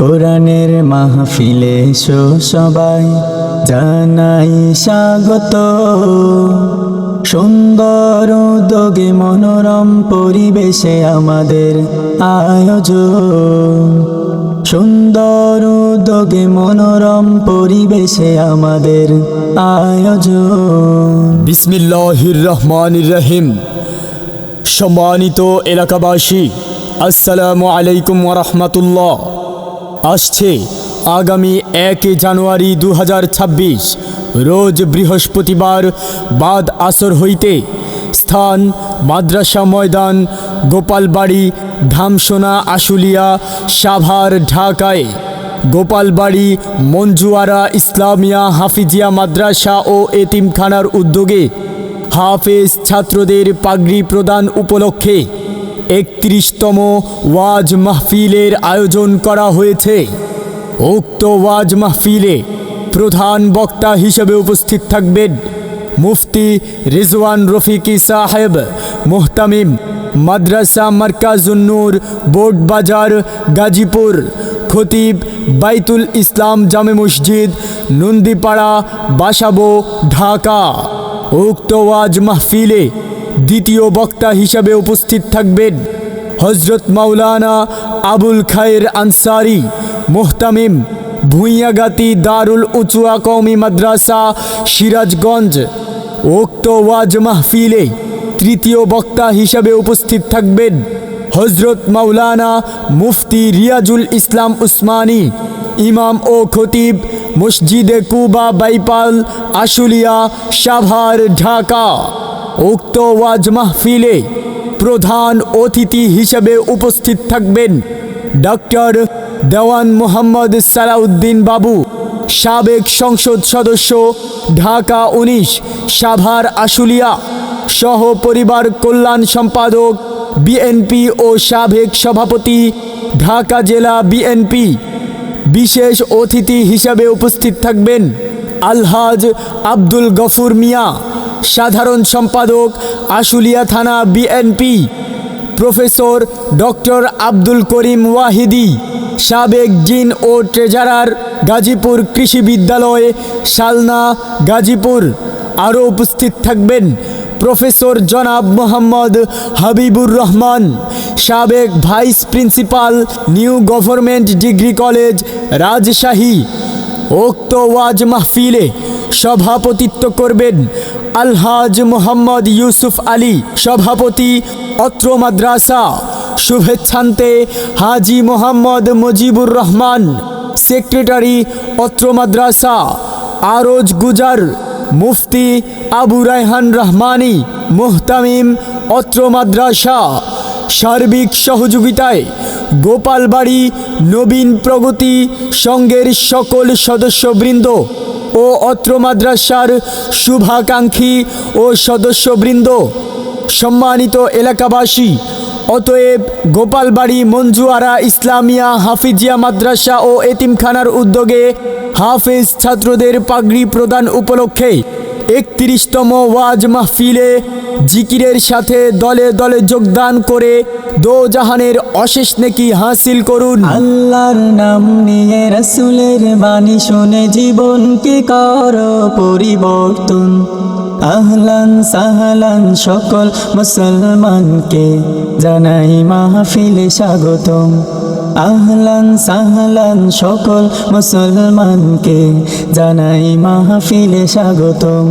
কোরআনের মাহফিলে এসো সবাই, জানাই স্বাগত। সুন্দর উদ্যোগে মনোরম পরিবেশে আমাদের আয়োজন। সুন্দর উদ্যোগে মনোরম পরিবেশে আমাদের আয়োজন। বিসমিল্লাহির রহমানির রহিম। সম্মানিত এলাকাবাসী, আসসালামু আলাইকুম ওয়া রাহমাতুল্লাহ। আসছে আগামী 1 জানুয়ারি 2026 রোজ বৃহস্পতিবার বাদ আসর হইতে স্থান মাদ্রাসা ময়দান, গোপালবাড়ি, ধামসোনা, আশুলিয়া, সাভার, ঢাকায় গোপালবাড়ি মঞ্জুয়ারা ইসলামিয়া হাফিজিয়া মাদ্রাসা ও এতিমখানার উদ্যোগে হাফেজ ছাত্রদের পাগড়ি প্রদান উপলক্ষে 31তম ওয়াজ মাহফিলের আয়োজন করা হয়েছে। উক্ত ওয়াজ মাহফিলে প্রধান বক্তা হিসেবে উপস্থিত থাকবেন মুফতি রিজওয়ান রফিকি সাহেব, মুহতামিম মাদ্রাসা মারকাজুন নূর, বোর্ড বাজার, গাজীপুর, খতিব বাইতুল ইসলাম জামে মসজিদ, নন্দীপাড়া, বাসাবো, ঢাকা। উক্ত ওয়াজ মাহফিলে দ্বিতীয় বক্তা হিসাবে উপস্থিত থাকবেন হজরত মাওলানা আবুল খায়ের আনসারি, মুহতামিম ভুঁইয়াগাতি দারুল উচুয়া কওমি মাদ্রাসা, সিরাজগঞ্জ। উক্ত ওয়াজ মাহফিলে তৃতীয় বক্তা হিসাবে উপস্থিত থাকবেন হজরত মাওলানা মুফতি রিয়াজুল ইসলাম উসমানী, ইমাম ও খতিব মসজিদে কুবা বাইপাল, আশুলিয়া, সাভার, ঢাকা। উক্ত ওয়াজ মাহফিলে প্রধান অতিথি হিসেবে উপস্থিত থাকবেন ডক্টর দেওয়ান মোহাম্মদ সালাউদ্দিন বাবু, সাবেক সংসদ সদস্য, ঢাকা 19, সাভার, আশুলিয়া, সহ পরিবার কল্যাণ সম্পাদক বিএনপি ও সাবেক সভাপতি, ঢাকা জেলা বিএনপি। বিশেষ অতিথি হিসাবে উপস্থিত থাকবেন আলহাজ আব্দুল গফুর মিয়া, সাধারণ সম্পাদক, আশুলিয়া থানা BNP. Professor doctor Abdul Karim Vahidi, সাবেক ডিন ও ট্রেজারার, গাজীপুর কৃষি বিদ্যালয়, শালনা, গাজীপুর। আরও উপস্থিত থাকবেন প্রফেসর জনাব মোহাম্মদ হাবিবুর রহমান, সাবেক vice principal, new government degree college, Rajshahi. উক্ত ওয়াজ মাহফিলে সভাপতিত্ব করবেন আলহাজ মোহাম্মদ ইউসুফ আলী, সভাপতি, অত্র মাদ্রাসা। শুভেচ্ছান্তে হাজি মোহাম্মদ মুজিবুর রহমান, সেক্রেটারি, অত্র মাদ্রাসা। আরজ গুজার মুফতি আবু রায়হান রহমানী, মুহতামিম, অত্র মাদ্রাসা। সার্বিক সহযোগিতায় গোপালবাড়ি নবীন প্রগতি সংঘের সকল সদস্যবৃন্দ ও অত্র মাদ্রাসার শুভাকাঙ্ক্ষী ও সদস্যবৃন্দ। সম্মানিত এলাকাবাসী, অতএব গোপালবাড়ি মঞ্জুয়ারা ইসলামিয়া হাফিজিয়া মাদ্রাসা ও এতিমখানার উদ্যোগে হাফেজ ছাত্রদের পাগড়ি প্রদান উপলক্ষে 31তম ওয়াজ মাহফিলে জিকিরের সাথে দলে দলে যোগদান করে দোজাহানের অশেষ নেকি হাসিল করুন। আল্লাহর নাম নিয়ে রাসূলের বাণী শুনে জীবনকে করো পরিবর্তন। আহলান সাহলান সকল মুসলমানকে জানাই মাহফিলে স্বাগতম। আহলান সাহলান সকল মুসলমানকে জানাই মাহফিলে স্বাগতম।